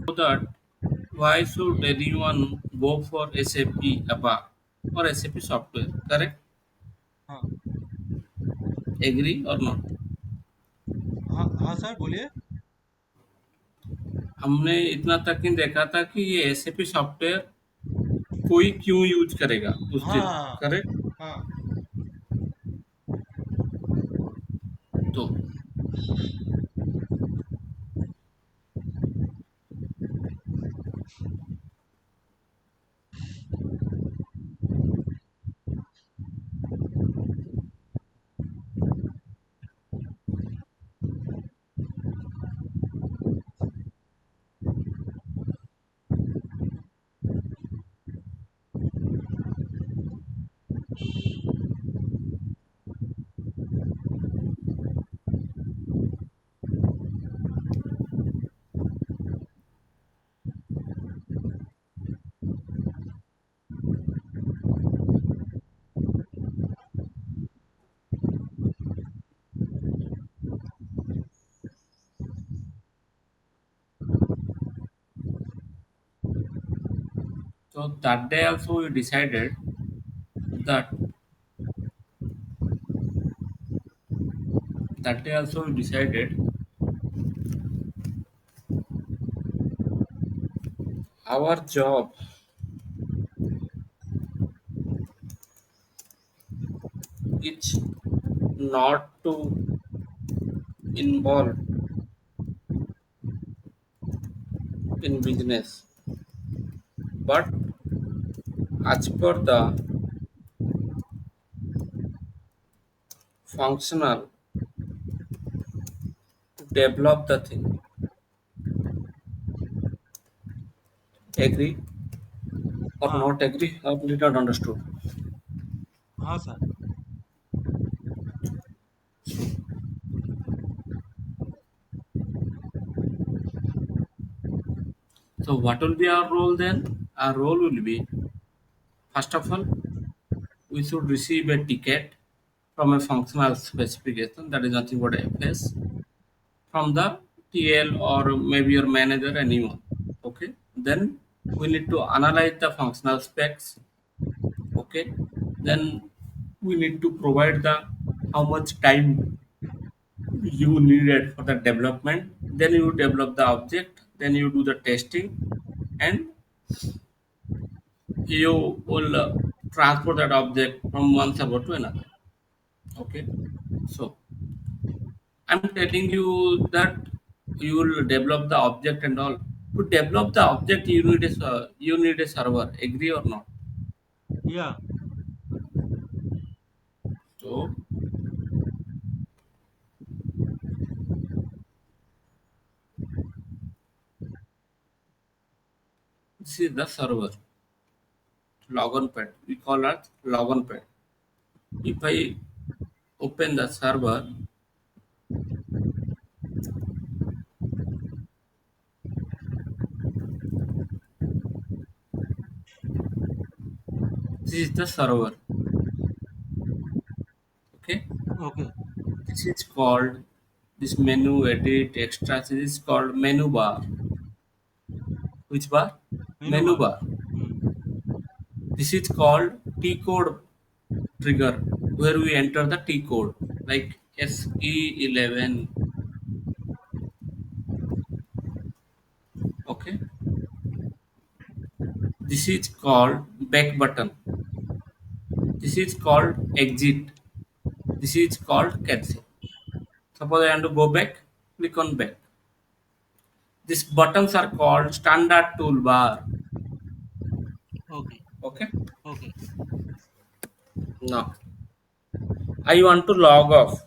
So that why should anyone go for SAP ABA or SAP software? Correct? हाँ Agree or not? हाँ हाँ sir बोलिए। हमने इतना तक नहीं देखा था कि ये SAP सॉफ्टवेयर कोई क्यों यूज करेगा उस दिन। हाँ करेक्ट। हाँ। तो so that day also we decided that that day also we decided our job is not to involve in business, but as per the functional to develop the thing. Agree or हाँ not agree or did not understood. हाँ sir. So what will be our role then? Our role will be first of all we should receive a ticket from a functional specification that is nothing but FS from the TL or maybe your manager anyone. Okay. Then we need to analyze the functional specs. Okay. Then we need to provide the how much time you needed for the development. Then you develop the object. Then you do the testing, and you will transfer that object from one server to another. Okay. So I'm telling you that you will develop the object and all. To develop the object, you need a server. Agree or not? या So this is the server logon pad. We call it logon pad. If I open the server, this is the server. Okay, okay this is called this menu edit extra. This is called menu bar. Which bar? Menu Menu bar. bar. This is called T code trigger where we enter the T code like SE11. Okay, this is called back button. This is called exit. This is called cancel. Suppose I want to go back, click on back. These buttons are called standard toolbar. Okay Okay, okay now I want to log off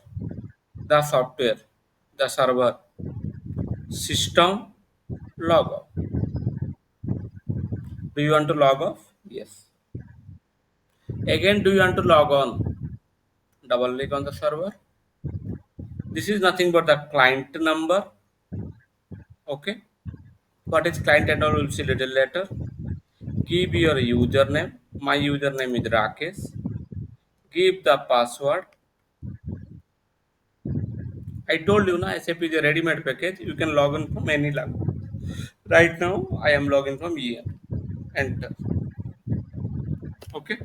the software, the server, system, log off. Do you want to log off? Yes. Again, do you want to log on? Double click on the server. This is nothing but the client number. Okay. What is client and all we'll see little later. Give your username. My username is Rakesh. Give the password. I told you na SAP is a ready-made package. You can log in from any language. Right now, I am logging from EN. Enter. Okay.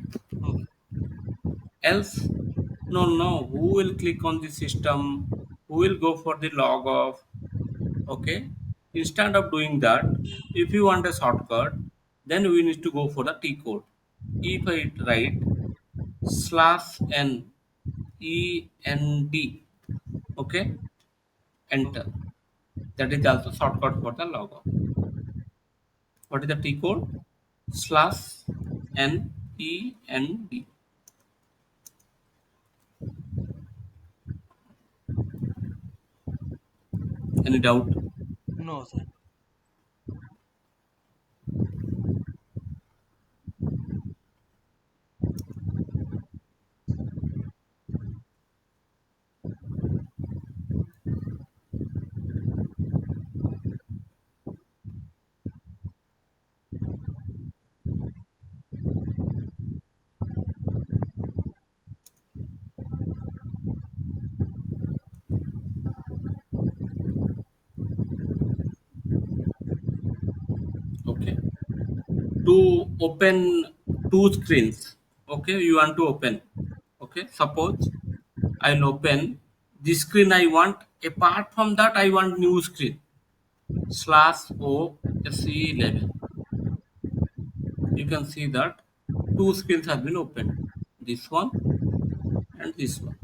Okay. Else, no. Who will click on the system? Who will go for the log off? Okay. Instead of doing that, if you want a shortcut, then we need to go for the T code. If I write /NEND, okay, enter. Okay. That is also shortcut for the log off. What is the T code? /NEND. Any doubt? No, sir. Okay. To open two screens, okay, you want to open, okay, suppose I'll open this screen I want. Apart from that, I want new screen /OSE11. You can see that two screens have been opened, this one and this one.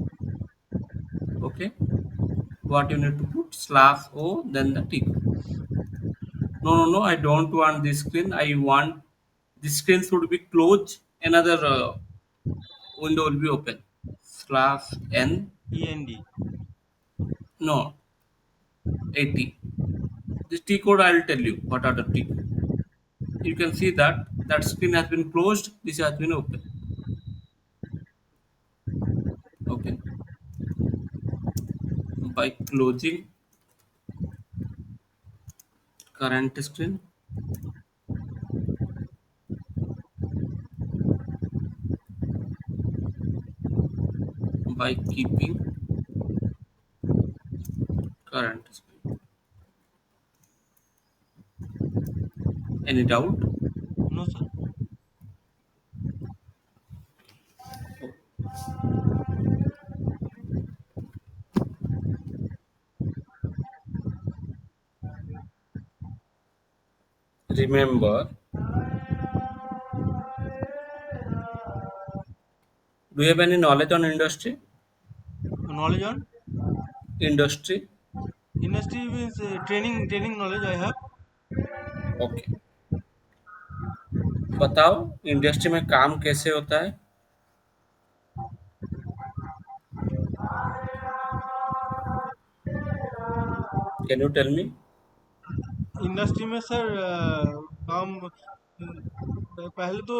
Okay, what you need to put /O, then the tick. No, I don't want this screen. I want this screen should be closed, another window will be open. /N, END. no, 80. This T code I will tell you what are the T code. You can see that that screen has been closed, this has been open. Okay, by closing current screen, by keeping current screen. Any doubt? No, sir. Remember, do you have any knowledge on industry? Knowledge on Industry. industry means training knowledge I have. Okay, बताओ industry में काम कैसे होता है? Can you tell me? Industry में sir काम पहले तो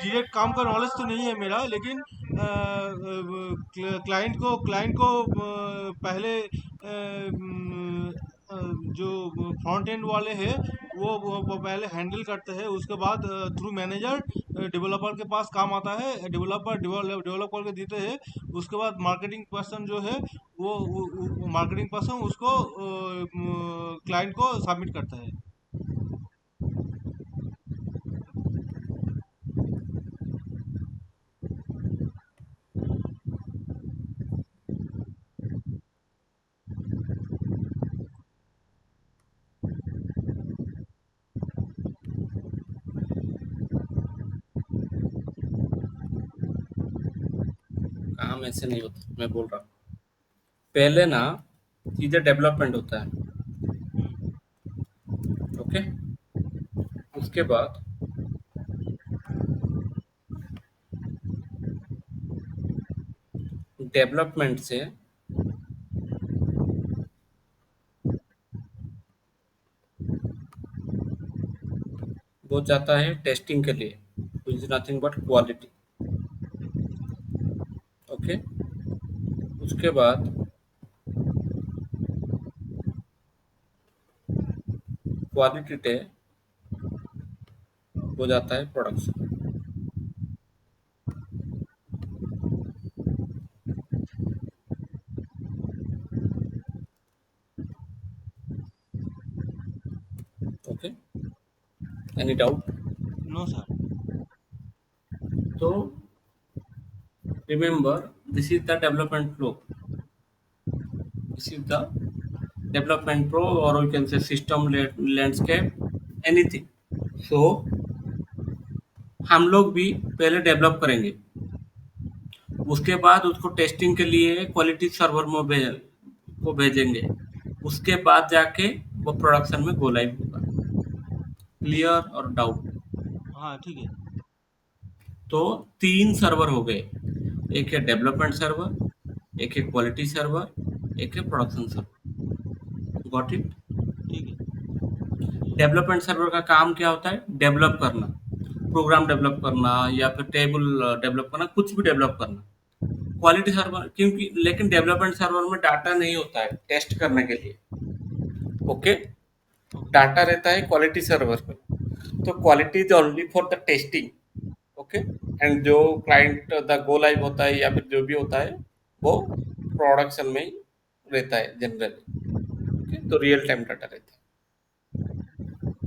डायरेक्ट काम का नॉलेज तो नहीं है मेरा, लेकिन क्लाइंट को पहले जो फ्रंट एंड वाले हैं वो पहले हैंडल करते हैं, उसके बाद थ्रू मैनेजर डेवलपर के पास काम आता है, डेवलपर डेवलप करके देते हैं। उसके बाद मार्केटिंग पर्सन जो है वो मार्केटिंग पर्सन उसको क्लाइंट को सबमिट करता है। काम ऐसे नहीं होता, मैं बोल रहा हूँ। पहले ना सीधे डेवलपमेंट होता है, ओके, उसके बाद डेवलपमेंट से वो जाता है टेस्टिंग के लिए, which is nothing but quality. Okay, उसके बाद क्वालिटी टे हो जाता है production. Okay, any doubt? No sir. तो remember, this is the development flow. This is the development flow, or we can say system landscape, anything. So हम लोग भी पहले डेवलप करेंगे, उसके बाद उसको टेस्टिंग के लिए क्वालिटी सर्वर में भेजेंगे, उसके बाद जाके वो प्रोडक्शन में गो लाइव होगा। क्लियर और डाउट? हाँ ठीक है। तो 3 सर्वर हो गए, एक है डेवलपमेंट सर्वर, एक है क्वालिटी सर्वर, एक है प्रोडक्शन सर्वर। Got it? ठीक है। डेवलपमेंट सर्वर का काम क्या होता है? डेवलप करना, प्रोग्राम डेवलप करना या फिर टेबल डेवलप करना, कुछ भी डेवलप करना। क्वालिटी सर्वर क्योंकि लेकिन डेवलपमेंट सर्वर में डाटा नहीं होता है टेस्ट करने के लिए। Okay, okay. डाटा रहता है क्वालिटी सर्वर पे। तो quality is only for the testing. Okay, and जो क्लाइंट द गो लाइव होता है या फिर जो भी होता है वो प्रोडक्शन में ही रहता है जनरली। ओके, तो रियल टाइम डाटा रहता है।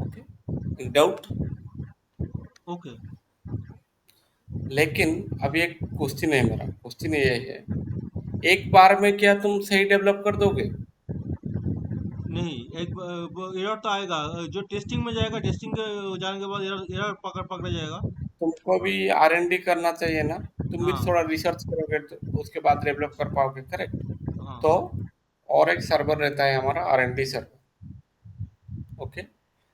Okay, doubt? ओके। लेकिन अभी एक क्वेश्चन है, मेरा क्वेश्चन ये है, एक बार में क्या तुम सही डेवलप कर दोगे? नहीं, एक एरर तो आएगा। जो टेस्टिंग में जाएगा, टेस्टिंग के जाने के बाद एरर एरर पकड़ पकड़ा जाएगा। तुमको भी R&D करना चाहिए ना, तुम भी हाँ। थोड़ा रिसर्च करोगे तो उसके बाद डेवलप कर पाओगे, करेक्ट? हाँ। तो और एक सर्वर रहता है हमारा R&D सर्वर। ओके,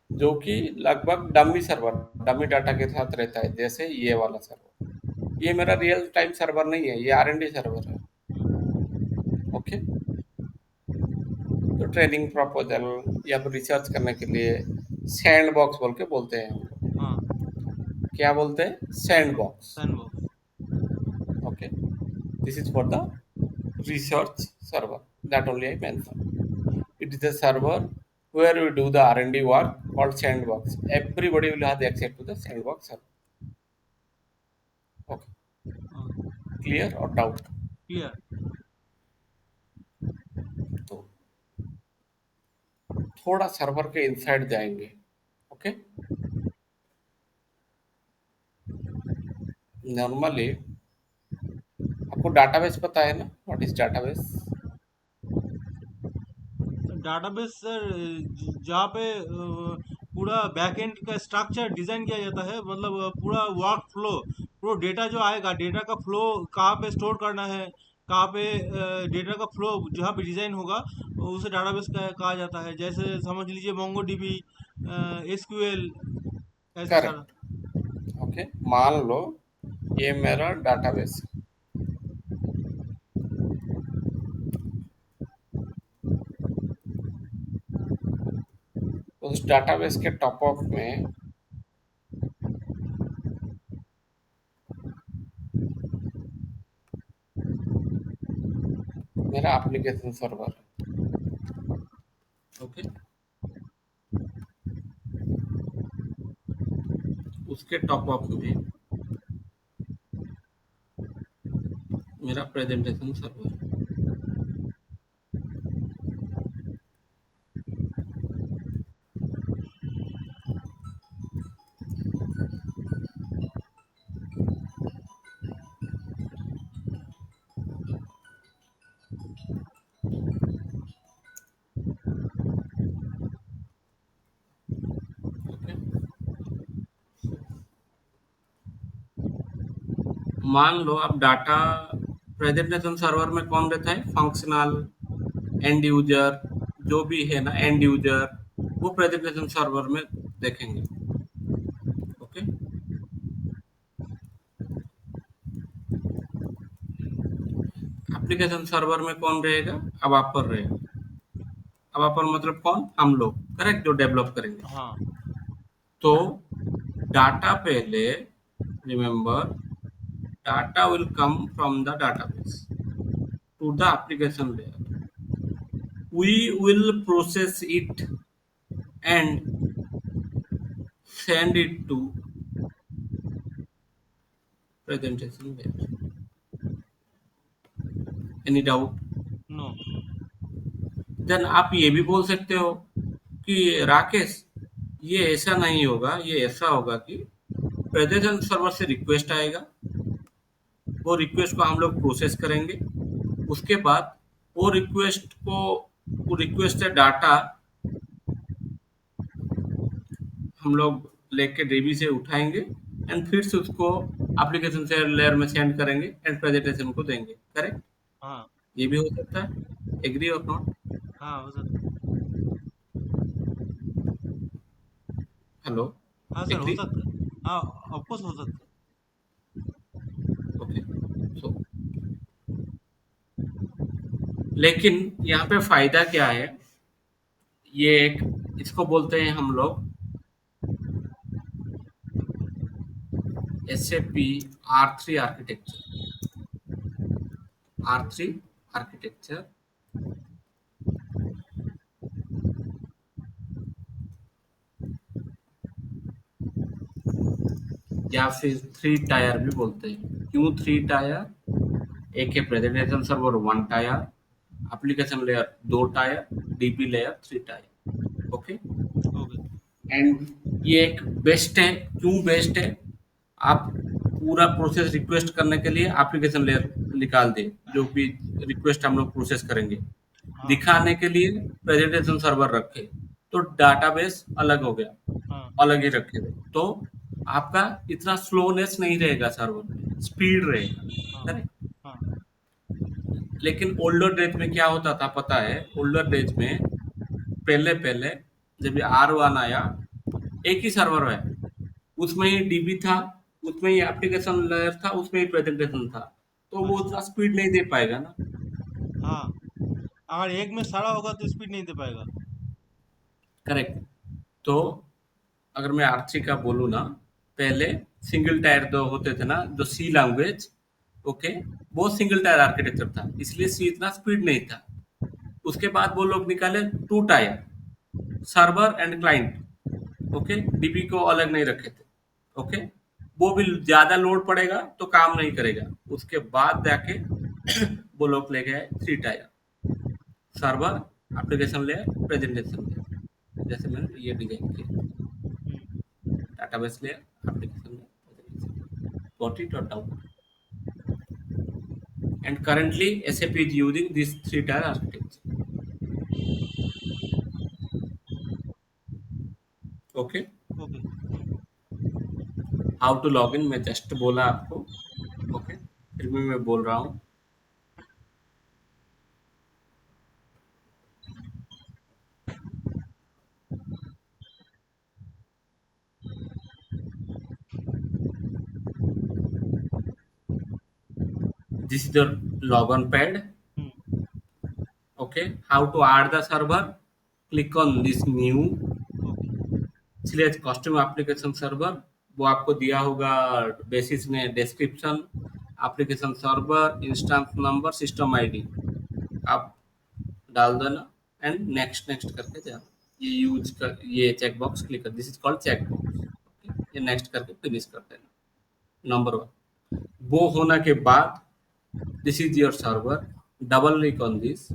जो कि लगभग डमी सर्वर, डमी डाटा के साथ रहता है, जैसे ये वाला सर्वर। ये मेरा रियल टाइम सर्वर नहीं है, ये R&D सर्वर है। ओके, तो ट्रेनिंग प्रपोजल या फिर रिसर्च करने के लिए सैंड बॉक्स बोल के बोलते हैं हम लोग। हाँ। क्या बोलते हैं? Sand box. Sandbox. Okay, this is for the research server that only I mentioned. It is a server where we do the R&D work called sandbox. Everybody will have the access to the sandbox server. Okay, हाँ। clear or doubt? Clear. तो थोड़ा server के inside जाएंगे। Okay, normally आपको database पता है ना? What is database? Database sir, जहाँ पे पूरा बैकएंड का स्ट्रक्चर डिजाइन किया जाता है, मतलब पूरा वर्क फ्लो, पूरा डेटा जो आएगा, डेटा का फ्लो कहाँ पे स्टोर करना है, कहाँ पे डेटा का फ्लो जहाँ पे डिजाइन होगा, उसे डाटाबेस कहा जाता है। जैसे समझ लीजिए मोंगो डीबी, एसक्यूएल, ऐसे सारा। करेक्ट। ओके, मान लो ये मेरा डाटाबेस है। उस डाटाबेस के टॉप ऑफ में मेरा एप्लीकेशन सर्वर है। ओके, उसके टॉप ऑफ में मेरा प्रेजेंटेशन सर्वर है। ओके, मान लो अब डाटा प्रेजेंटेशन सर्वर में कौन रहता है? फंक्शनल, एंड यूजर, जो भी है ना एंड यूजर, वो प्रेजेंटेशन सर्वर में देखेंगे। ओके, एप्लीकेशन सर्वर में कौन रहेगा? अब आप पर रहेगा। अब आप पर मतलब कौन? हम लोग, करेक्ट, जो डेवलप करेंगे। हाँ। तो डाटा पहले, remember, data will come from the database to the application layer. We will process it and send it to presentation layer. Any doubt? No. Then आप ये भी बोल सकते हो कि राकेश, ये ऐसा नहीं होगा, ये ऐसा होगा कि प्रेजेंट सर्वर से रिक्वेस्ट आएगा, वो रिक्वेस्ट को हम लोग प्रोसेस करेंगे। उसके बाद वो रिक्वेस्ट को, वो रिक्वेस्ट से डाटा हम लोग लेके डीबी से उठाएंगे एंड फिर से उसको एप्लीकेशन से लेयर में सेंड करेंगे एंड प्रेजेंटेशन को देंगे। करेक्ट? हाँ। ये भी हो सकता है। एग्री और नॉट? हाँ, हो सकता है। हेलो? हाँ सर, हो एग्री? सकता है। हाँ, ऑफ कोर्स हो सकता है। ओके। सो लेकिन यहाँ पे फायदा क्या है? ये एक, इसको बोलते हैं हम लोग SAP R3 architecture. R3 architecture या फिर थ्री टायर भी बोलते हैं। क्यों थ्री टायर? एक है presentation server one tier, application layer दो tier, DB layer three tier. Okay. Okay. And ये एक बेस्ट है। क्यों बेस्ट है? आप पूरा प्रोसेस रिक्वेस्ट करने के लिए एप्लीकेशन लेयर निकाल दे, जो भी रिक्वेस्ट हम लोग प्रोसेस करेंगे। हाँ। दिखाने के लिए प्रेजेंटेशन सर्वर रखे, तो डाटाबेस अलग हो गया, हाँ। अलग ही रखे हुए। तो आपका इतना स्लोनेस नहीं रहेगा सर्वर में, स्पीड रहेगा। हाँ। करेक्ट? हाँ। लेकिन ओल्डर डेज में क्या होता था पता है? ओल्डर डेज में पहले पहले जब ये R1 आया, एक ही सर्वर है, उसमें ही डीबी था, उसमें ही एप्लीकेशन लेयर था, उसमें ही प्रेजेंटेशन था, तो वो अच्छा। उतना स्पीड नहीं दे पाएगा ना। हाँ, अगर एक में सारा होगा तो स्पीड नहीं दे पाएगा। करेक्ट। तो अगर मैं आर्ची का बोलूँ ना, पहले सिंगल टायर दो होते थे ना, जो सी लैंग्वेज, ओके, वो सिंगल टायर आर्किटेक्चर था, इसलिए सी इतना स्पीड नहीं था। उसके बाद वो लोग निकाले two tier, server and client. Okay, DB को अलग नहीं रखे थे। ओके, वो भी ज्यादा लोड पड़ेगा तो काम नहीं करेगा। उसके बाद जाके वो लोग ले गए three tier, server, application layer, presentation layer, जैसे मैंने ये डिजाइन किया, हम्म। database layer, application layer, presentation layer. Got it or doubt? And currently SAP is using this three tier architecture. Okay. Okay. How to log in मैं just बोला आपको। Okay, फिर भी मैं बोल रहा हूँ। This is the login pad. Hmm. Okay, how to add the server? Click on this new, okay. इसलिए कस्टम एप्लीकेशन सर्वर, वो आपको दिया होगा बेसिस में description. Application server, instance number, system ID आप डाल देना एंड नेक्स्ट नेक्स्ट करके जाना। ये यूज कर, ये चेक बॉक्स क्लिक कर, this is called check box. Okay, ये नेक्स्ट करके फिनिश कर देना। नंबर वन, वो होने के बाद this is your server, double click on this.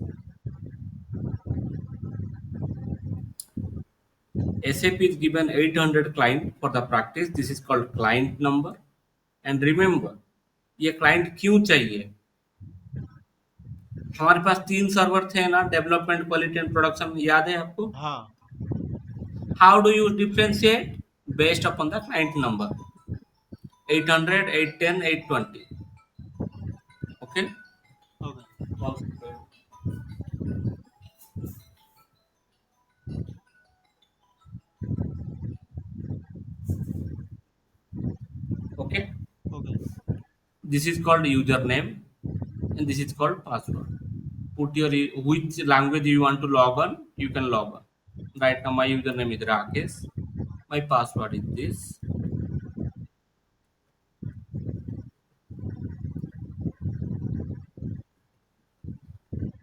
SAP is given 800 client for the practice. This is called client number. And remember, ये client क्यों चाहिए? हमारे पास तीन सर्वर थे ना, डेवलपमेंट, क्वालिटी एंड प्रोडक्शन, याद है आपको? हाँ। How do you differentiate? Based upon the client number, 800, 810, 820. Okay. Okay. Okay, okay. this is called username and this is called password. Put your, which language you want to log on, you can log on. Right now my username is Rakesh, my password is this.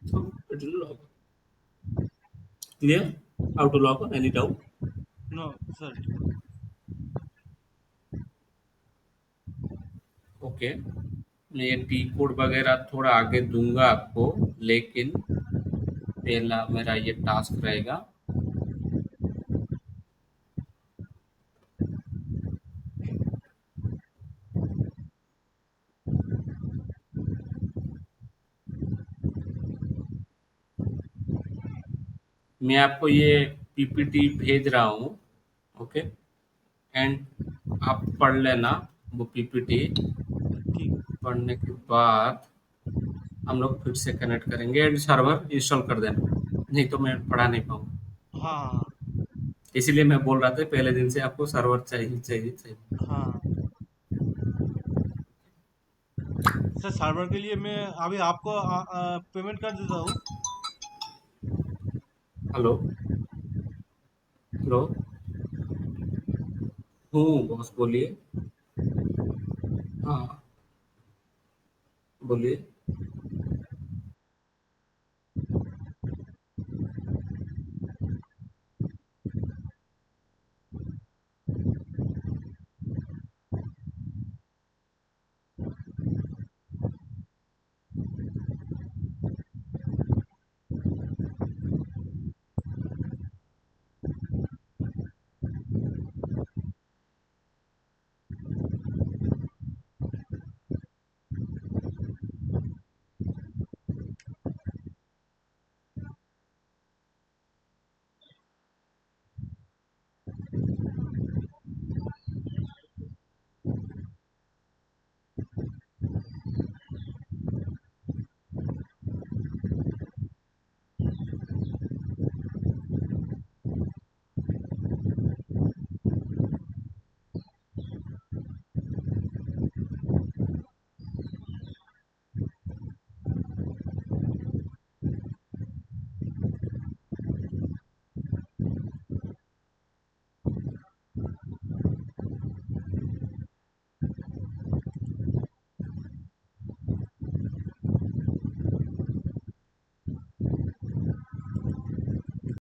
So it will log on. Clear? How to log on? Any doubt? No sir. Okay, मैं ये T code वगैरह थोड़ा आगे दूंगा आपको, लेकिन पहला मेरा ये टास्क रहेगा। मैं आपको ये पीपीटी भेज रहा हूँ, ओके, एंड आप पढ़ लेना वो पीपीटी। ठीक। पढ़ने के बाद हम लोग फिर से कनेक्ट करेंगे एंड सर्वर इंस्टॉल कर देना, नहीं तो मैं पढ़ा नहीं पाऊंगा। हाँ इसीलिए मैं बोल रहा था पहले दिन से आपको सर्वर चाहिए चाहिए चाहिए। हाँ हाँ। सर सर्वर के लिए मैं अभी आपको पेमेंट कर देता हूँ। हेलो, हेलो, हूँ बॉस, बोलिए। हाँ, बोलिए।